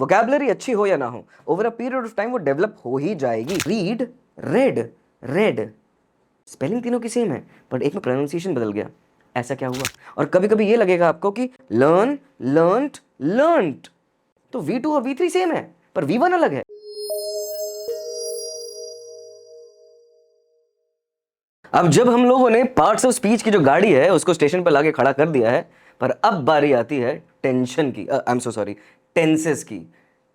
Vocabulary अच्छी हो या ना हो, over a period of time वो डेवलप हो ही जाएगी। रीड, रेड, रेड, स्पेलिंग तीनों की सेम है, बट एक में प्रोनाउंसिएशन बदल गया। ऐसा क्या हुआ? और कभी कभी ये लगेगा आपको कि लर्न, लर्नड, लर्नड, तो V2 और V3 सेम है पर V1 अलग है। अब जब हम लोगों ने पार्ट्स ऑफ स्पीच की जो गाड़ी है उसको स्टेशन पर लाके खड़ा कर दिया है, पर अब बारी आती है टेंशन की, आई एम सो सॉरी, टेंसेस की।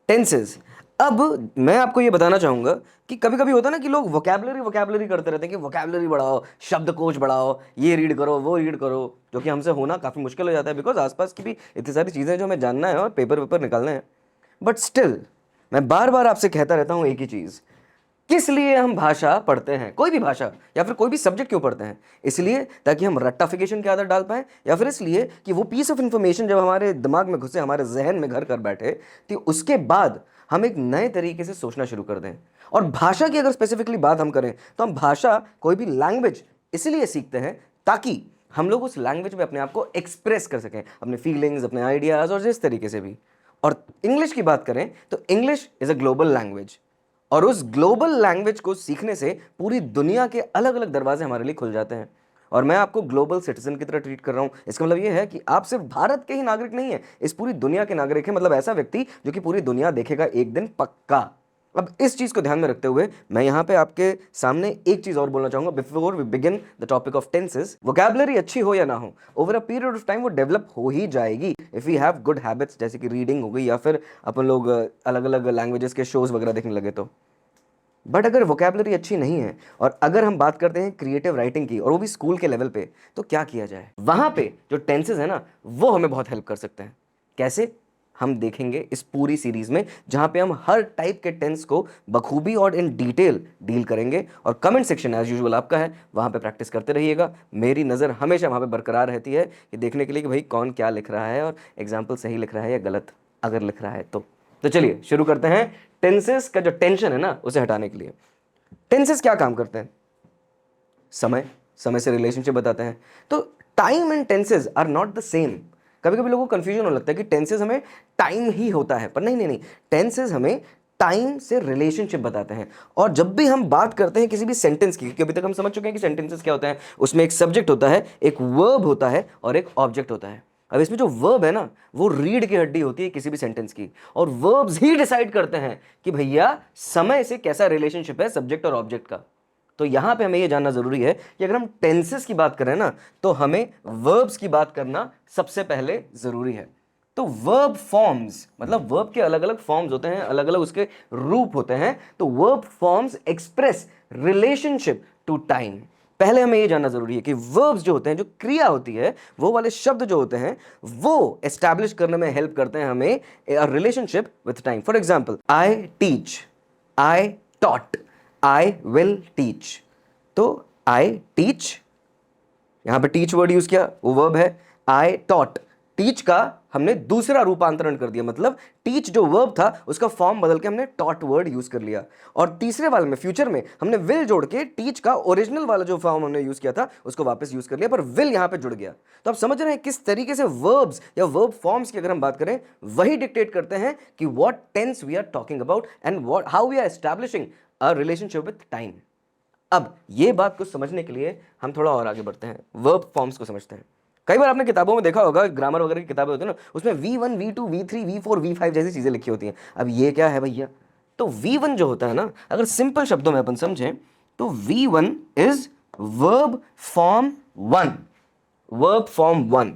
टेंसेस। अब मैं आपको ये बताना चाहूंगा कि कभी कभी होता है ना कि लोग वोकैबुलरी वोकैबुलरी करते रहते हैं कि वोकैबुलरी बढ़ाओ, शब्दकोश बढ़ाओ, ये रीड करो, वो रीड करो, जो कि हमसे होना काफी मुश्किल हो जाता है बिकॉज आसपास की भी इतनी सारी चीजें जो हमें जानना है और पेपर वेपर निकालने हैं। बट स्टिल मैं बार बार आपसे कहता रहता हूं एक ही चीज, किस लिए हम भाषा पढ़ते हैं? कोई भी भाषा या फिर कोई भी सब्जेक्ट क्यों पढ़ते हैं? इसलिए ताकि हम रट्टाफिकेशन की आदत डाल पाएं, या फिर इसलिए कि वो पीस ऑफ इंफॉर्मेशन जब हमारे दिमाग में घुसे, हमारे जहन में घर कर बैठे, तो उसके बाद हम एक नए तरीके से सोचना शुरू कर दें। और भाषा की अगर स्पेसिफिकली बात हम करें तो हम भाषा, कोई भी लैंग्वेज इसलिए सीखते हैं ताकि हम लोग उस लैंग्वेज में अपने आप को एक्सप्रेस कर सकें, अपने फीलिंग्स, अपने आइडियाज, और जिस तरीके से भी। और इंग्लिश की बात करें तो English is a global language, और उस ग्लोबल लैंग्वेज को सीखने से पूरी दुनिया के अलग अलग दरवाजे हमारे लिए खुल जाते हैं। और मैं आपको ग्लोबल सिटीजन की तरह ट्रीट कर रहा हूं। इसका मतलब यह है कि आप सिर्फ भारत के ही नागरिक नहीं है, इस पूरी दुनिया के नागरिक हैं, मतलब ऐसा व्यक्ति जो कि पूरी दुनिया देखेगा एक दिन पक्का। अब इस चीज को ध्यान में रखते हुए मैं यहां पे आपके सामने एक चीज और बोलना चाहूंगा before we begin the topic of tenses. Vocabulary अच्छी हो या ना हो, over a period of time वो डेवलप हो ही जाएगी if we have good habits, जैसे कि रीडिंग हो गई, या फिर अपन लोग अलग अलग लैंग्वेजेस के शोज वगैरह देखने लगे तो। बट अगर वोकैबुलरी अच्छी नहीं है, और अगर हम बात करते हैं क्रिएटिव राइटिंग की, और वो भी स्कूल के लेवल पे, तो क्या किया जाए? वहां पे जो टेंसेस है ना, वो हमें बहुत हेल्प कर सकते हैं। कैसे? हम देखेंगे इस पूरी सीरीज में, जहां पे हम हर टाइप के टेंस को बखूबी और इन डिटेल डील करेंगे। और कमेंट सेक्शन एज यूजुअल आपका है, वहां पे प्रैक्टिस करते रहिएगा। मेरी नज़र हमेशा वहां पे बरकरार रहती है कि देखने के लिए कि भाई कौन क्या लिख रहा है, और एग्जाम्पल सही लिख रहा है या गलत अगर लिख रहा है तो चलिए शुरू करते हैं टेंसेस का जो टेंशन है ना उसे हटाने के लिए। टेंसेस क्या काम करते हैं? समय, समय से रिलेशनशिप बताते हैं। तो time and tenses are not the same. कभी कभी लोगों को कंफ्यूजन होने लगता है कि टेंसेस हमें टाइम ही होता है, पर नहीं नहीं नहीं, टेंसेस हमें टाइम से रिलेशनशिप बताते हैं। और जब भी हम बात करते हैं किसी भी सेंटेंस की, क्योंकि अभी तक हम समझ चुके हैं कि सेंटेंसेस क्या होता है, उसमें एक सब्जेक्ट होता है, एक वर्ब होता है, और एक ऑब्जेक्ट होता है। अब इसमें जो वर्ब है ना, वो रीढ़ की हड्डी होती है किसी भी सेंटेंस की, और वर्ब्स ही डिसाइड करते हैं कि भैया समय से कैसा रिलेशनशिप है सब्जेक्ट और ऑब्जेक्ट का। तो यहां पे हमें यह जानना जरूरी है कि अगर हम टेंसेस की बात करें ना, तो हमें वर्ब्स की बात करना सबसे पहले जरूरी है। तो वर्ब फॉर्म्स, मतलब वर्ब के अलग अलग फॉर्म्स होते हैं, अलग अलग उसके रूप होते हैं। तो verb forms express relationship to time. पहले हमें यह जानना जरूरी है कि वर्ब्स जो होते हैं, जो क्रिया होती है, वो वाले शब्द जो होते हैं, वो एस्टैब्लिश करने में हेल्प करते हैं हमें relationship with time. For example, I teach, I taught, I will teach. तो आई टीच, यहां पे टीच वर्ड यूज किया, वो वर्ब है। आई टॉट, टीच का हमने दूसरा रूपांतरण कर दिया, मतलब टीच जो वर्ब था उसका फॉर्म बदल के हमने टॉट वर्ड यूज कर लिया। और तीसरे वाले में, फ्यूचर में, हमने विल जोड़ के टीच का ओरिजिनल वाला जो फॉर्म हमने यूज किया था उसको वापस यूज कर लिया, पर विल यहां पे जुड़ गया। तो आप समझ रहे हैं किस तरीके से वर्ब्स या वर्ब फॉर्म्स की अगर हम बात करें, वही डिक्टेट करते हैं कि what tense we are talking about and what how we are establishing a relationship with time. अब ये बात को समझने के लिए हम थोड़ा और आगे बढ़ते हैं, वर्ब फॉर्म्स को समझते हैं। कई बार आपने किताबों में देखा होगा, ग्रामर वगैरह की किताबें होती है ना, उसमें V1 V2 V3 V4 V5 जैसी चीजें लिखी होती हैं। अब ये क्या है भैया? तो V1 जो होता है ना, अगर सिंपल शब्दों में अपन समझें तो V1 is verb form 1, verb form 1,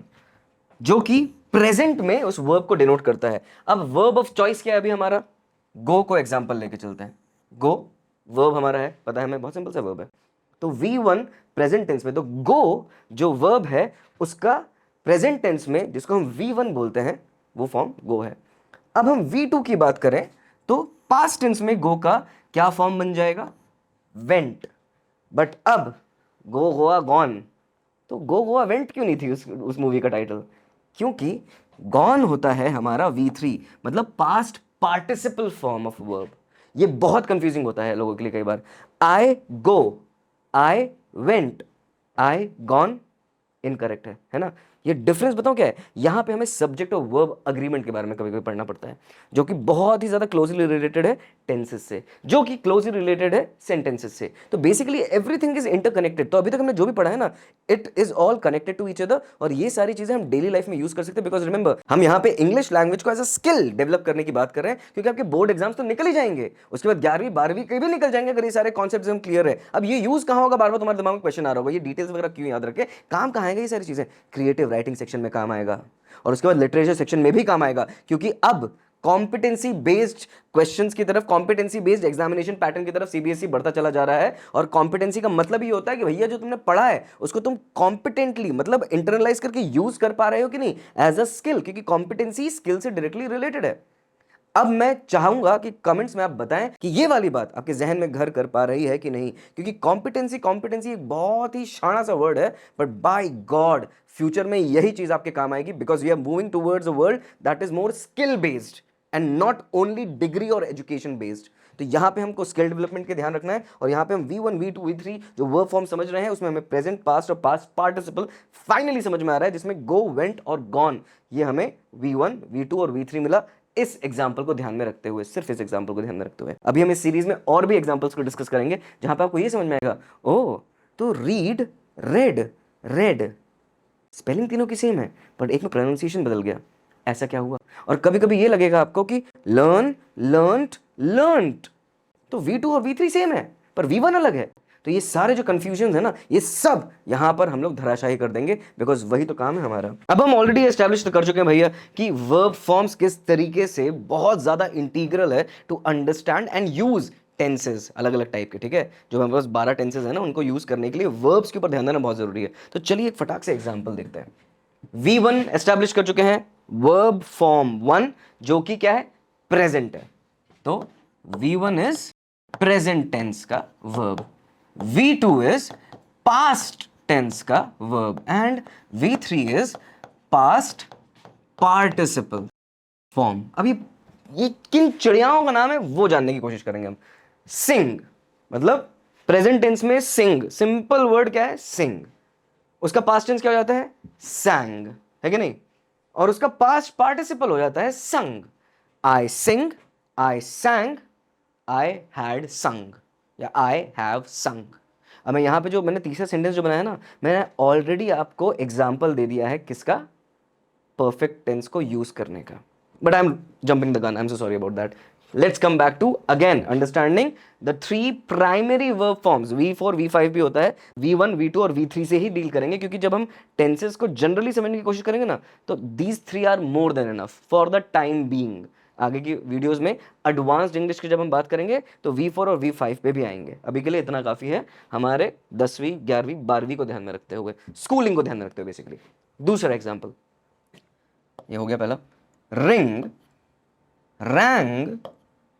जो कि प्रेजेंट में उस वर्ब को डिनोट करता है। अब वर्ब ऑफ चॉइस क्या है अभी हमारा? गो को एग्जांपल लेके चलते हैं। गो वर्ब हमारा है, पता है हमें, बहुत सिंपल सा वर्ब है। तो V1 प्रेजेंट टेंस में, तो गो जो वर्ब है उसका प्रेजेंट टेंस में जिसको हम V1 बोलते हैं, वो फॉर्म गो है। अब हम V2 की बात करें तो पास्ट टेंस में गो का क्या फॉर्म बन जाएगा? वेंट। बट अब गो गोआ गॉन, तो गो गोआ वेंट क्यों नहीं थी उस मूवी का टाइटल? क्योंकि गॉन होता है हमारा V3, मतलब past participle form of verb. ये बहुत कंफ्यूजिंग होता है लोगों के लिए कई बार। I go, I went, I gone incorrect है ना? ये डिफरेंस बताओ क्या है, यहां पे हमें सब्जेक्ट और वर्ब अग्रीमेंट के बारे में कभी कभी पढ़ना पड़ता है, जो कि बहुत ही ज्यादा क्लोजली रिलेटेड है टेंसेस से, जो कि क्लोजली रिलेटेड है सेंटेंसेस से। तो बेसिकली एवरीथिंग इज इंटरकनेक्टेड। तो अभी तक हमने जो भी पढ़ा है ना, it is all connected to each other, और ये सारी चीजें हम डेली लाइफ में यूज कर सकते हैं। बिकॉज रिमेंबर, हम यहाँ पे इंग्लिश लैंग्वेज को एज अ स्किल डेवलप करने की बात कर रहे हैं, क्योंकि आपके बोर्ड एग्जाम्स तो निकल ही जाएंगे, उसके बाद 11वीं 12वीं के भी निकल जाएंगे, अगर ये सारे कॉन्सेप्ट हम क्लियर है। अब ये यूज कहां होगा, बार बार तुम्हारे दिमाग में क्वेश्चन आ रहा होगा, ये डिटेल्स वगैरह क्यों याद रखे, काम कहां आएगा ये सारी चीजें, क्रिएटिव राइटिंग सेक्शन में काम आएगा, और उसके बाद लिटरेचर सेक्शन में भी काम आएगा, क्योंकि अब कॉम्पिटेंसी बेस्ड क्वेश्चंस की तरफ, कॉम्पिटेंसी बेस्ड एग्जामिनेशन पैटर्न की तरफ सीबीएसई बढ़ता चला जा रहा है। और कॉम्पिटेंसी का मतलब ये होता है कि भैया जो तुमने पढ़ा है उसको तुम कॉम्पिटेंटली, मतलब इंटरनलाइज करके यूज कर पा रहे हो कि नहीं एज अ स्किल, क्योंकि कॉम्पिटेंसी स्किल से डायरेक्टली रिलेटेड है। अब मैं चाहूंगा कि कमेंट्स में आप बताएं कि ये वाली बात आपके जहन में घर कर पा रही है कि नहीं, क्योंकि कॉम्पिटेंसी एक बहुत ही शाना सा वर्ड है, बट बाय गॉड फ्यूचर में यही चीज आपके काम आएगी, because we are moving towards a world that is more skill based and not only degree और एजुकेशन बेस्ड। तो यहां पे हमको स्किल डेवलपमेंट के ध्यान रखना है, और यहां पे हम V1 V2 V3 जो वर्ब फॉर्म समझ रहे हैं, उसमें हमें प्रेजेंट, पास्ट और पास्ट पार्टिसिपल फाइनली समझ में आ रहा है, जिसमें गो, वेंट और गॉन ये हमें V1 V2 और V3 मिला। इस एग्जाम्पल को ध्यान में रखते हुए, सिर्फ इस एग्जाम्पल को ध्यान में रखते हुए, अभी हम इस सीरीज में और भी एग्जाम्पल्स को डिस्कस करेंगे, जहां पे आपको ये समझ में आएगा, ओ तो रीड, रेड, रेड स्पेलिंग तीनों की सेम है, बट एक में प्रोनाउंसिएशन बदल गया, ऐसा क्या हुआ। और कभी कभी ये लगेगा आपको कि लर्न, लर्नड, लर्नड, तो V2 और V3 सेम है पर V1 अलग है। तो ये सारे जो कंफ्यूजन है ना, ये सब यहां पर हम लोग धराशायी कर देंगे, बिकॉज वही तो काम है हमारा। अब हम ऑलरेडी एस्टैब्लिश कर चुके हैं भैया कि वर्ब फॉर्म्स किस तरीके से बहुत ज्यादा इंटीग्रल है to understand and use tenses, अलग अलग टाइप के, ठीक है। जो हमारे पास 12 टेंसेस है ना, उनको यूज करने के लिए वर्ब्स के ऊपर ध्यान देना बहुत जरूरी है। तो चलिए एक फटाक से एग्जाम्पल देखते हैं। V1 एस्टैब्लिश कर चुके हैं, वर्ब फॉर्म 1 जो कि क्या है, प्रेजेंट है, तो V1 इज प्रेजेंट टेंस का verb, V2 is past tense का verb, and V3 is past participle form. अब ये किन चिड़ियाओं का नाम है वो जानने की कोशिश करेंगे हम। सिंग मतलब प्रेजेंट टेंस में सिंग, सिंपल वर्ड क्या है, सिंग, उसका पास्ट टेंस क्या हो जाता है, sang, है कि नहीं, और उसका पास्ट पार्टिसिपल हो जाता है संग। आई सिंग, आई sang, आई हैड संग, या आई हैव संग। अब मैं यहां पे जो मैंने तीसरा सेंटेंस जो बनाया ना, मैंने ऑलरेडी आपको एग्जाम्पल दे दिया है किसका, परफेक्ट टेंस को यूज करने का, but I am jumping the gun, I am so sorry about that. Let's come back to again understanding the 3 primary verb forms. V4 V5 भी होता है, V1 V2 और V3 से ही डील करेंगे, क्योंकि जब हम टेंसेस को जनरली समझने की कोशिश करेंगे ना, तो these 3 are more than enough for the time being. आगे की वीडियोस में एडवांस्ड इंग्लिश की जब हम बात करेंगे तो V4 और V5 पे भी आएंगे, अभी के लिए इतना काफी है हमारे 10वीं 11वीं 12वीं को ध्यान में रखते हुए, स्कूलिंग को ध्यान में रखते हुए बेसिकली। दूसरा एग्जाम्पल ये हो गया पहला, ring, rang,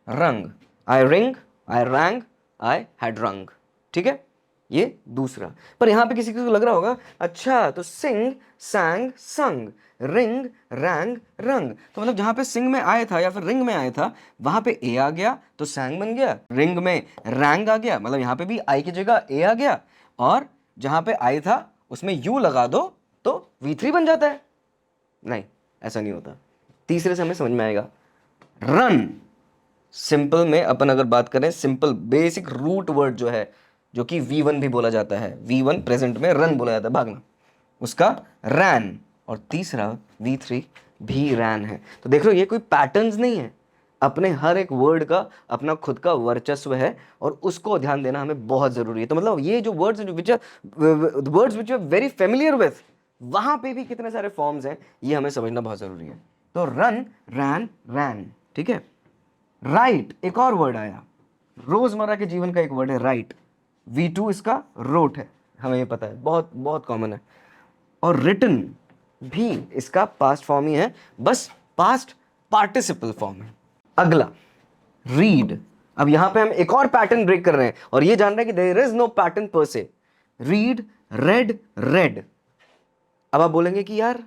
rung, I ring, I rang, I had rung, ठीक है, ये दूसरा। पर यहां पे किसी को लग रहा होगा, अच्छा तो सिंग, सैंग, संग, रिंग, रैंग, रंग, तो मतलब जहां पे सिंग में आया था या फिर रिंग में आया था वहां पे ए आ गया तो सैंग बन गया, रिंग में रैंग आ गया, मतलब यहां पे भी आई की जगह ए आ गया, और जहां पे आई था उसमें यू लगा दो तो V3 बन जाता है। नहीं, ऐसा नहीं होता। तीसरे से हमें समझ में आएगा, रन, सिंपल में अपन अगर बात करें, सिंपल बेसिक रूट वर्ड जो है, जो कि V1 भी बोला जाता है, V1 प्रेजेंट में रन बोला जाता है, भागना, उसका रैन, और तीसरा V3 भी रैन है। तो देख लो ये कोई पैटर्न्स नहीं है, अपने हर एक वर्ड का अपना खुद का वर्चस्व है, और उसको ध्यान देना हमें बहुत जरूरी है। तो मतलब ये जो words words which are very familiar with, वहां पे भी कितने सारे फॉर्म्स हैं, ये हमें समझना बहुत जरूरी है। तो रन, रैन, रैन, ठीक है। राइट, एक और वर्ड आया, रोजमर्रा के जीवन का एक वर्ड है राइट, V2 इसका रोट है, हमें ये पता है, बहुत बहुत कॉमन है। और रिटन भी इसका पास्ट फॉर्म ही है, बस पास्ट पार्टिसिपल फॉर्म है। अगला रीड, अब यहां पे हम एक और पैटर्न ब्रेक कर रहे हैं, और ये जान रहे हैं कि there is no pattern per से। Read, red, red. अब आप बोलेंगे कि यार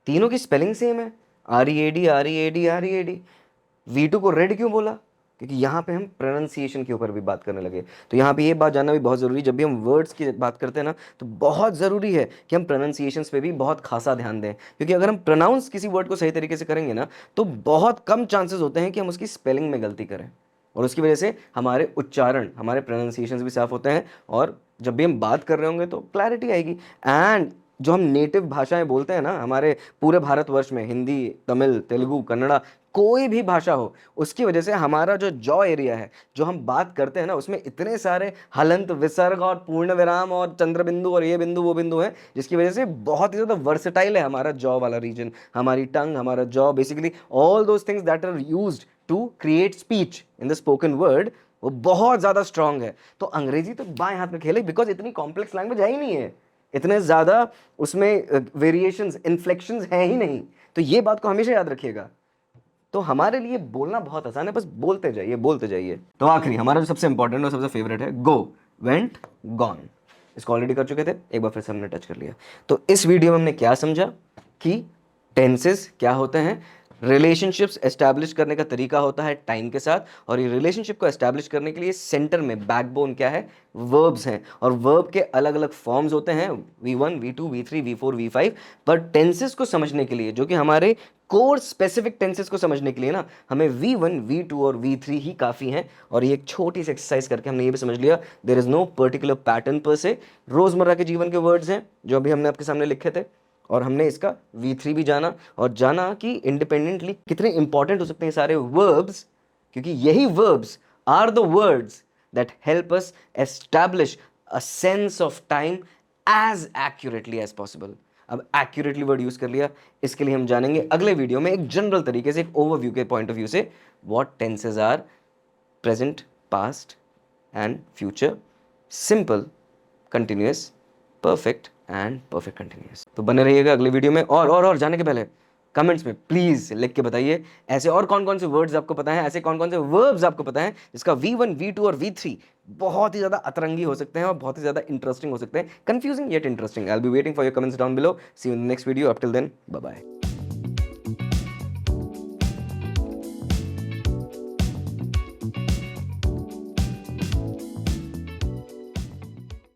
तीनों की स्पेलिंग सेम है, READ READ READ, V2 को रेड क्यों बोला, क्योंकि यहाँ पे हम प्रोनाउंसिएशन के ऊपर भी बात करने लगे। तो यहाँ पे ये बात जानना भी बहुत ज़रूरी है, जब भी हम वर्ड्स की बात करते हैं ना, तो बहुत ज़रूरी है कि हम प्रोनाउंसिएशंस पे भी बहुत खासा ध्यान दें, क्योंकि अगर हम प्रोनाउंस किसी वर्ड को सही तरीके से करेंगे ना, तो बहुत कम चांसेस होते हैं कि हम उसकी स्पेलिंग में गलती करें, और उसकी वजह से हमारे उच्चारण, हमारे प्रोनाउंसिएशंस भी साफ होते हैं, और जब भी हम बात कर रहे होंगे तो क्लैरिटी आएगी। एंड जो हम नेटिव भाषाएं बोलते हैं ना हमारे पूरे भारतवर्ष में, हिंदी, तमिल, तेलुगु, कन्नड़ा, कोई भी भाषा हो, उसकी वजह से हमारा जो जॉ एरिया है, जो हम बात करते हैं ना, उसमें इतने सारे हलंत, विसर्ग और पूर्ण विराम और चंद्र बिंदु और ये बिंदु वो बिंदु है, जिसकी वजह से बहुत ही ज़्यादा वर्सेटाइल है हमारा जॉ वाला रीजन, हमारी टंग, हमारा jaw, basically all those things that are used to create speech in the spoken word, वो बहुत ज़्यादा स्ट्रांग है। तो अंग्रेजी तो बाएं हाथ में खेले, बिकॉज इतनी कॉम्प्लेक्स लैंग्वेज है ही नहीं है, इतने ज़्यादा उसमें वेरिएशंस, इन्फ्लेक्शंस हैं ही नहीं। तो ये बात को हमेशा याद रखिएगा। तो हमारे लिए बोलना बहुत आसान है, बस बोलते जाइए, बोलते जाइए। तो आखिरी हमारा जो सबसे इंपॉर्टेंट और सबसे फेवरेट है, गो, वेंट, गॉन। इसको ऑलरेडी कर चुके थे, एक बार फिर से हमने टच कर लिया। तो इस वीडियो में हमने क्या समझा कि टेंसेस क्या होते हैं, रिलेशनशिप्स एस्टैब्लिश करने का तरीका होता है टाइम के साथ, और ये रिलेशनशिप को एस्टैब्लिश करने के लिए सेंटर में बैकबोन क्या है, वर्ब्स हैं, और वर्ब के अलग अलग फॉर्म्स होते हैं, V1, V2, V3, V4, V5। पर टेंसेस को समझने के लिए, जो कि हमारे कोर स्पेसिफिक टेंसेस को समझने के लिए ना, हमें V1, V2 और V3 ही काफ़ी हैं। और ये एक छोटी सी एक्सरसाइज करके हमने ये भी समझ लिया, there is no particular pattern per se, रोज़मर्रा के जीवन के वर्ड्स हैं जो अभी हमने आपके सामने लिखे थे, और हमने इसका V3 भी जाना, और जाना कि इंडिपेंडेंटली कितने इंपॉर्टेंट हो सकते हैं सारे वर्ब्स, क्योंकि यही verbs are the words that help us establish a sense of time as accurately as possible. अब एक्यूरेटली वर्ड यूज कर लिया, इसके लिए हम जानेंगे अगले वीडियो में एक जनरल तरीके से, एक ओवरव्यू के पॉइंट ऑफ व्यू से, what tenses are, present, past and future, simple, continuous, perfect and perfect continuous. तो बने रहिएगा अगले वीडियो में। और जाने के पहले कमेंट्स में प्लीज लिख के बताइए ऐसे और कौन कौन से वर्ड्स आपको पता है, ऐसे कौन कौन से वर्ब्स आपको पता है जिसका V1, V2 और V3 बहुत ही ज्यादा अतरंगी हो सकते हैं और बहुत ही ज्यादा इंटरेस्टिंग हो सकते हैं, confusing yet interesting. I will be waiting for your comments down below. See you in the next video. Up till then, bye bye.